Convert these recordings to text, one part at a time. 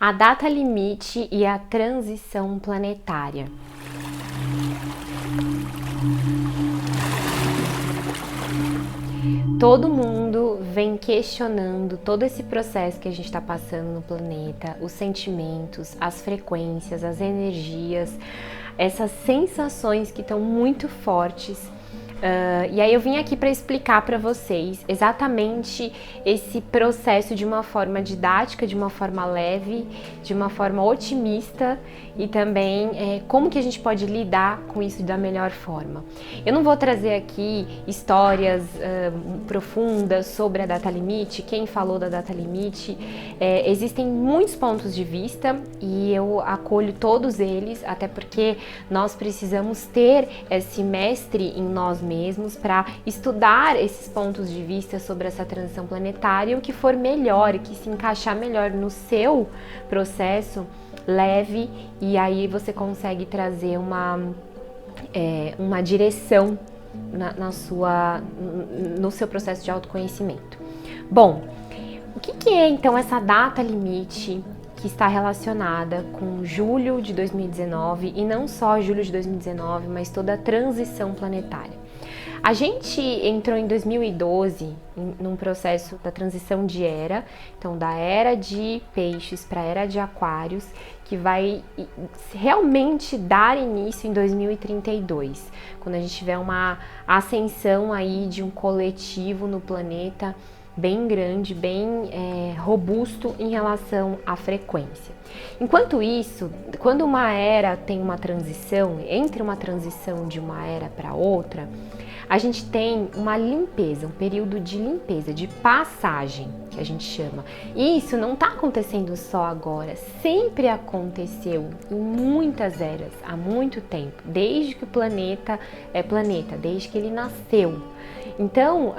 A data limite e a transição planetária. Todo mundo vem questionando todo esse processo que a gente está passando no planeta, os sentimentos, as frequências, as energias, essas sensações que estão muito fortes. E aí eu vim aqui para explicar para vocês exatamente esse processo de uma forma didática, de uma forma leve, de uma forma otimista e também como que a gente pode lidar com isso da melhor forma. Eu não vou trazer aqui histórias profundas sobre a data limite, quem falou da data limite. Existem muitos pontos de vista e eu acolho todos eles, até porque nós precisamos ter esse mestre em nós mesmos para estudar esses pontos de vista sobre essa transição planetária, o que for melhor e que se encaixar melhor no seu processo, leve, e aí você consegue trazer uma direção no seu processo de autoconhecimento. Bom, o que é então essa data limite que está relacionada com julho de 2019 e não só julho de 2019, mas toda a transição planetária? A gente entrou em 2012 num processo da transição de era, então da era de peixes para a era de aquários, que vai realmente dar início em 2032, quando a gente tiver uma ascensão aí de um coletivo no planeta bem grande, bem robusto em relação à frequência. Enquanto isso, quando uma era tem uma transição, entre uma transição de uma era para outra, a gente tem uma limpeza, um período de limpeza, de passagem, que a gente chama. E isso não está acontecendo só agora, sempre aconteceu em muitas eras, há muito tempo, desde que o planeta é planeta, desde que ele nasceu. Então,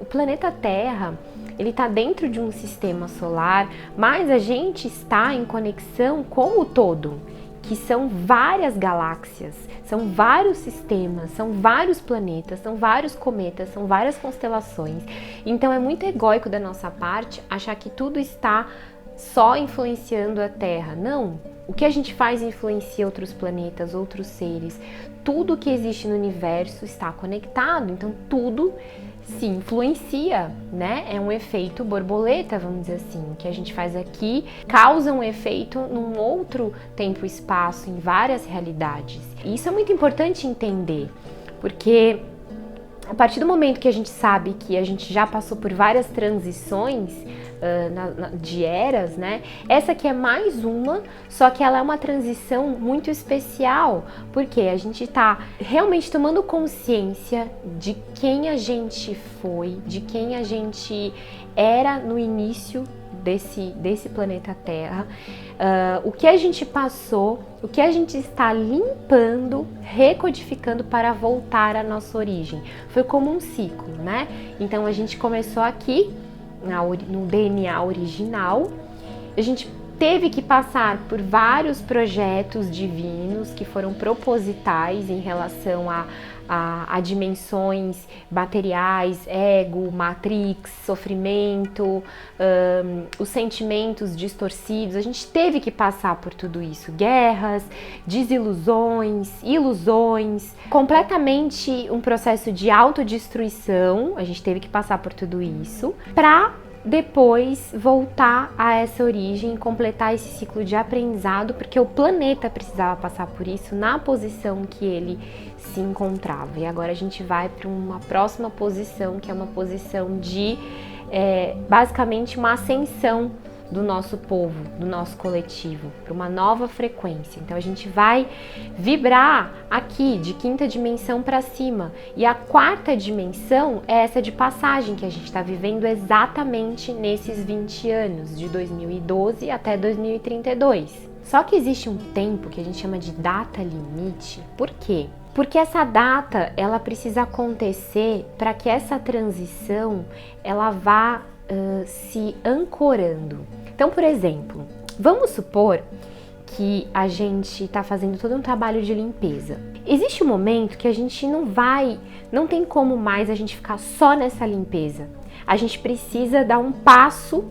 o planeta Terra, ele está dentro de um sistema solar, mas a gente está em conexão com o todo, que são várias galáxias, são vários sistemas, são vários planetas, são vários cometas, são várias constelações. Então é muito egóico da nossa parte achar que tudo está só influenciando a Terra. Não, o que a gente faz influencia outros planetas, outros seres. Tudo que existe no universo está conectado, então tudo se influencia, né? É um efeito borboleta, vamos dizer assim, que a gente faz aqui, causa um efeito num outro tempo e espaço, em várias realidades. E isso é muito importante entender, porque a partir do momento que a gente sabe que a gente já passou por várias transições de eras, né? Essa aqui é mais uma, só que ela é uma transição muito especial, porque a gente tá realmente tomando consciência de quem a gente foi, de quem a gente era no início desse planeta Terra, o que a gente passou, o que a gente está limpando, recodificando para voltar à nossa origem. Foi como um ciclo, né? Então a gente começou aqui no DNA original, a gente teve que passar por vários projetos divinos que foram propositais em relação a dimensões materiais, ego, matrix, sofrimento, os sentimentos distorcidos. A gente teve que passar por tudo isso, guerras, desilusões, ilusões, completamente um processo de autodestruição. A gente teve que passar por tudo isso para depois voltar a essa origem, completar esse ciclo de aprendizado, porque o planeta precisava passar por isso na posição que ele se encontrava. E agora a gente vai para uma próxima posição, que é uma posição de basicamente uma ascensão do nosso povo, do nosso coletivo, para uma nova frequência. Então a gente vai vibrar aqui de quinta dimensão para cima, e a quarta dimensão é essa de passagem que a gente está vivendo exatamente nesses 20 anos, de 2012 até 2032. Só que existe um tempo que a gente chama de data limite. Por quê? Porque essa data, ela precisa acontecer para que essa transição ela vá se ancorando. Então, por exemplo, vamos supor que a gente está fazendo todo um trabalho de limpeza. Existe um momento que a gente não tem como mais a gente ficar só nessa limpeza. A gente precisa dar um passo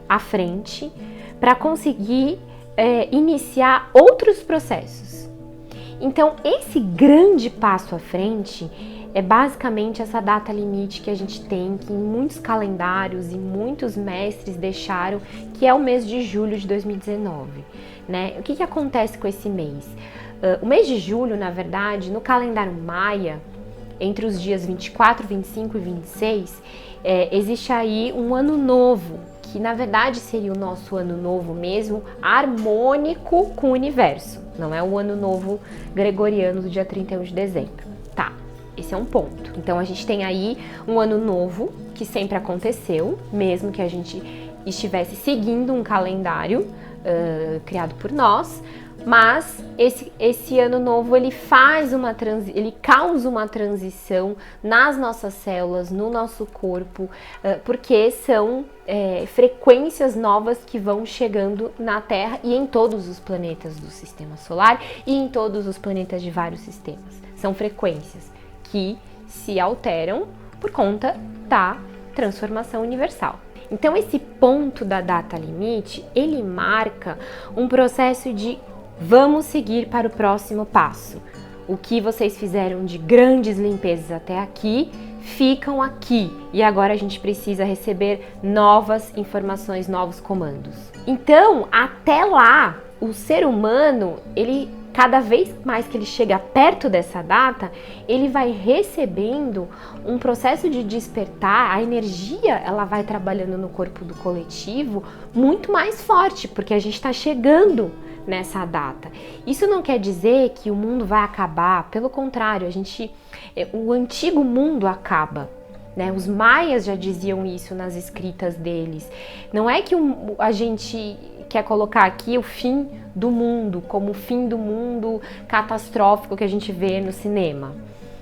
à frente para conseguir iniciar outros processos. Então, esse grande passo à frente é basicamente essa data limite que a gente tem, que em muitos calendários e muitos mestres deixaram, que é o mês de julho de 2019, né? O que acontece com esse mês? O mês de julho, na verdade, no calendário maia, entre os dias 24, 25 e 26, existe aí um ano novo, que na verdade seria o nosso ano novo mesmo, harmônico com o universo. Não é o ano novo gregoriano do dia 31 de dezembro. Tá, esse é um ponto. Então a gente tem aí um ano novo que sempre aconteceu, mesmo que a gente estivesse seguindo um calendário criado por nós, mas esse ano novo ele causa uma transição nas nossas células, no nosso corpo, porque são frequências novas que vão chegando na Terra e em todos os planetas do Sistema Solar e em todos os planetas de vários sistemas. São frequências que se alteram por conta da transformação universal. Então esse ponto da data limite, ele marca um processo de vamos seguir para o próximo passo. O que vocês fizeram de grandes limpezas até aqui, ficam aqui. E agora a gente precisa receber novas informações, novos comandos. Então, até lá, o ser humano, ele cada vez mais que ele chega perto dessa data, ele vai recebendo um processo de despertar, a energia ela vai trabalhando no corpo do coletivo muito mais forte, porque a gente está chegando nessa data. Isso não quer dizer que o mundo vai acabar, pelo contrário, o antigo mundo acaba. Né? Os maias já diziam isso nas escritas deles. Não é que a gente quer colocar aqui o fim do mundo, como o fim do mundo catastrófico que a gente vê no cinema.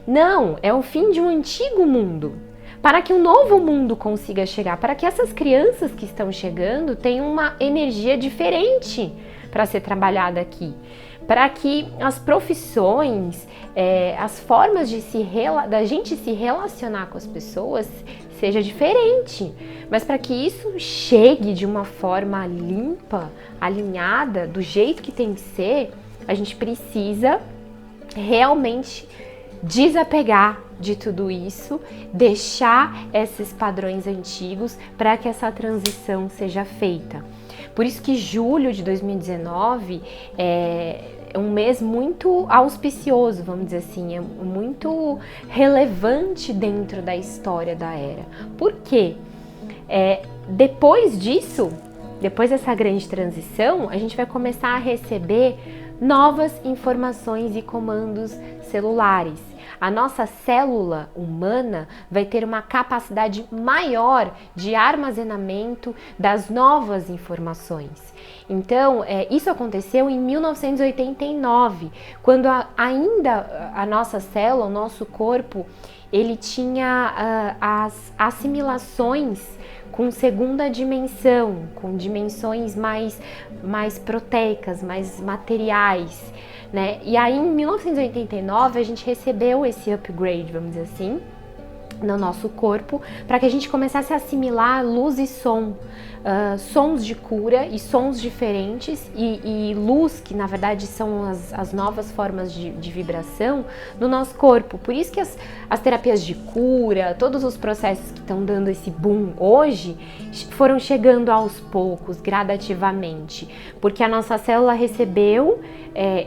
Não, é o fim de um antigo mundo, para que um novo mundo consiga chegar, para que essas crianças que estão chegando tenham uma energia diferente para ser trabalhada aqui, para que as profissões, as formas da gente se relacionar com as pessoas seja diferente, mas para que isso chegue de uma forma limpa, alinhada, do jeito que tem que ser, a gente precisa realmente desapegar de tudo isso, deixar esses padrões antigos para que essa transição seja feita. Por isso que julho de 2019 é um mês muito auspicioso, vamos dizer assim, é muito relevante dentro da história da era. Por quê? Depois disso, depois dessa grande transição, a gente vai começar a receber novas informações e comandos celulares. A nossa célula humana vai ter uma capacidade maior de armazenamento das novas informações. Então, isso aconteceu em 1989, quando ainda a nossa célula, o nosso corpo, ele tinha as assimilações com segunda dimensão, com dimensões mais proteicas, mais materiais, né? E aí em 1989 a gente recebeu esse upgrade, vamos dizer assim, no nosso corpo, para que a gente começasse a assimilar luz e som, sons de cura e sons diferentes e luz, que na verdade são as novas formas de vibração no nosso corpo. Por isso que as terapias de cura, todos os processos que estão dando esse boom hoje, foram chegando aos poucos, gradativamente, porque a nossa célula recebeu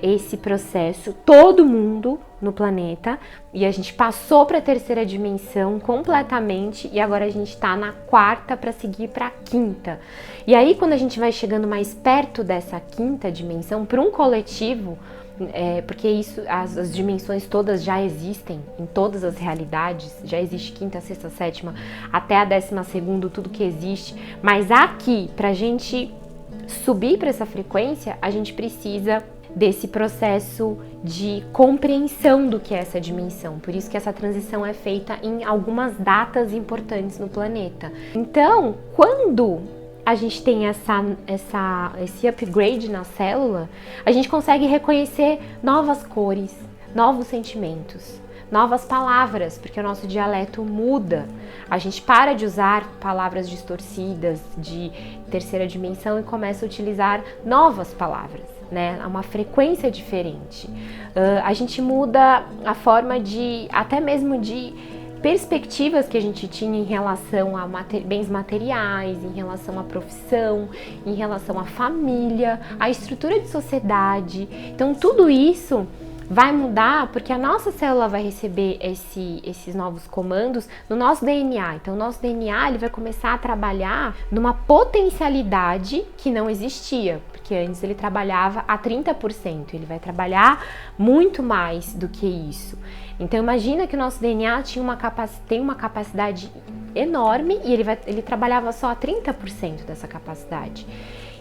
esse processo, todo mundo no planeta, e a gente passou para a terceira dimensão completamente, e agora a gente está na quarta para seguir para a quinta. E aí quando a gente vai chegando mais perto dessa quinta dimensão, para um coletivo, porque isso, as dimensões todas já existem em todas as realidades, já existe quinta, sexta, sétima, até a 12ª, tudo que existe, mas aqui, para a gente subir para essa frequência, a gente precisa desse processo de compreensão do que é essa dimensão. Por isso que essa transição é feita em algumas datas importantes no planeta. Então, quando a gente tem esse upgrade na célula, a gente consegue reconhecer novas cores, novos sentimentos, novas palavras, porque o nosso dialeto muda. A gente para de usar palavras distorcidas de terceira dimensão e começa a utilizar novas palavras, né? Uma frequência diferente. A gente muda a forma de, até mesmo de perspectivas que a gente tinha em relação a bens materiais, em relação à profissão, em relação à família, à estrutura de sociedade. Então tudo isso vai mudar porque a nossa célula vai receber esses novos comandos no nosso DNA. Então o nosso DNA ele vai começar a trabalhar numa potencialidade que não existia, porque antes ele trabalhava a 30%, ele vai trabalhar muito mais do que isso. Então imagina que o nosso DNA tem uma capacidade enorme e ele trabalhava só a 30% dessa capacidade.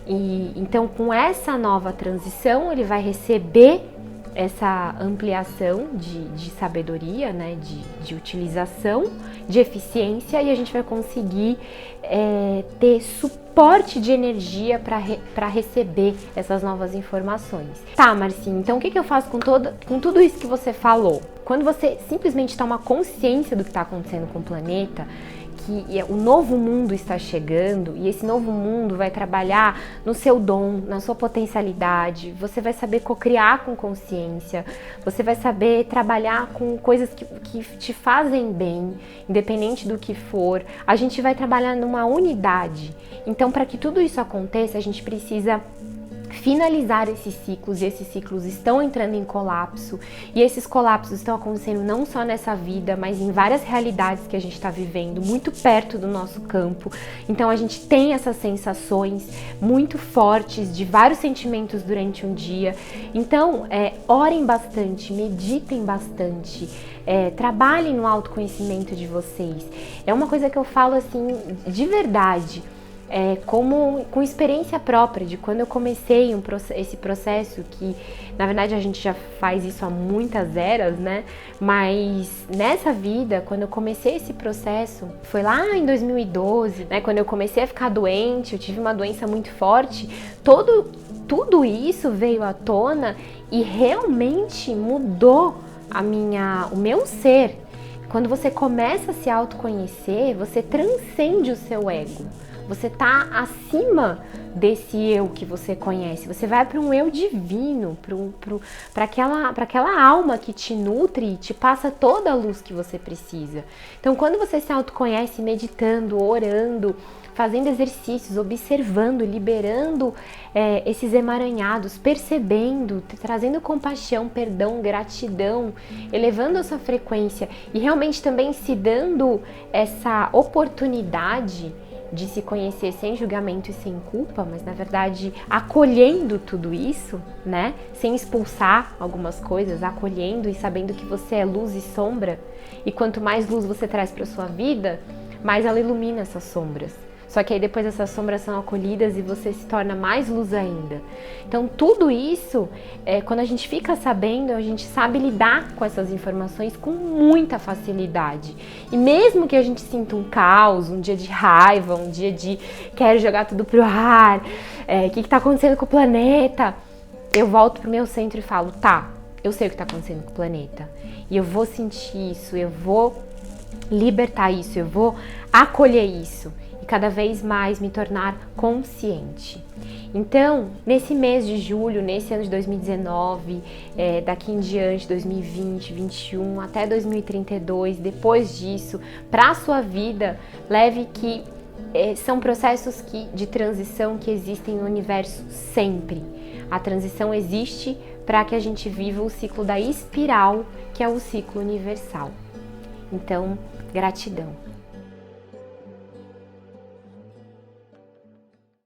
E então com essa nova transição ele vai receber essa ampliação de sabedoria, né, de utilização, de eficiência, e a gente vai conseguir ter suporte de energia para receber essas novas informações. Tá, Marcinha, então o que eu faço com tudo isso que você falou? Quando você simplesmente toma consciência do que está acontecendo com o planeta, que o novo mundo está chegando e esse novo mundo vai trabalhar no seu dom, na sua potencialidade, você vai saber cocriar com consciência, você vai saber trabalhar com coisas que te fazem bem, independente do que for, a gente vai trabalhar numa unidade. Então, para que tudo isso aconteça, a gente precisa finalizar esses ciclos, e esses ciclos estão entrando em colapso, e esses colapsos estão acontecendo não só nessa vida, mas em várias realidades que a gente está vivendo, muito perto do nosso campo. Então a gente tem essas sensações muito fortes de vários sentimentos durante um dia. Então orem bastante, meditem bastante, trabalhem no autoconhecimento de vocês. É uma coisa que eu falo assim de verdade, como com experiência própria, de quando eu comecei esse processo, que na verdade a gente já faz isso há muitas eras, né? Mas nessa vida, quando eu comecei esse processo, foi lá em 2012, né? Quando eu comecei a ficar doente, eu tive uma doença muito forte, tudo isso veio à tona e realmente mudou o meu ser. Quando você começa a se autoconhecer, você transcende o seu ego. Você está acima desse eu que você conhece. Você vai para um eu divino, para aquela alma que te nutre e te passa toda a luz que você precisa. Então, quando você se autoconhece meditando, orando, fazendo exercícios, observando, liberando esses emaranhados, percebendo, trazendo compaixão, perdão, gratidão, elevando a sua frequência e realmente também se dando essa oportunidade de se conhecer sem julgamento e sem culpa, mas na verdade acolhendo tudo isso, né? Sem expulsar algumas coisas, acolhendo e sabendo que você é luz e sombra, e quanto mais luz você traz para sua vida, mais ela ilumina essas sombras. Só que aí depois essas sombras são acolhidas e você se torna mais luz ainda. Então tudo isso, quando a gente fica sabendo, a gente sabe lidar com essas informações com muita facilidade. E mesmo que a gente sinta um caos, um dia de raiva, um dia de quero jogar tudo pro ar, o que tá acontecendo com o planeta, eu volto pro meu centro e falo, tá, eu sei o que tá acontecendo com o planeta. E eu vou sentir isso, eu vou libertar isso, eu vou acolher isso. Cada vez mais me tornar consciente. Então, nesse mês de julho, nesse ano de 2019, daqui em diante, 2020, 2021, até 2032, depois disso, para a sua vida, leve que são processos de transição que existem no universo sempre. A transição existe para que a gente viva o ciclo da espiral, que é o ciclo universal. Então, gratidão.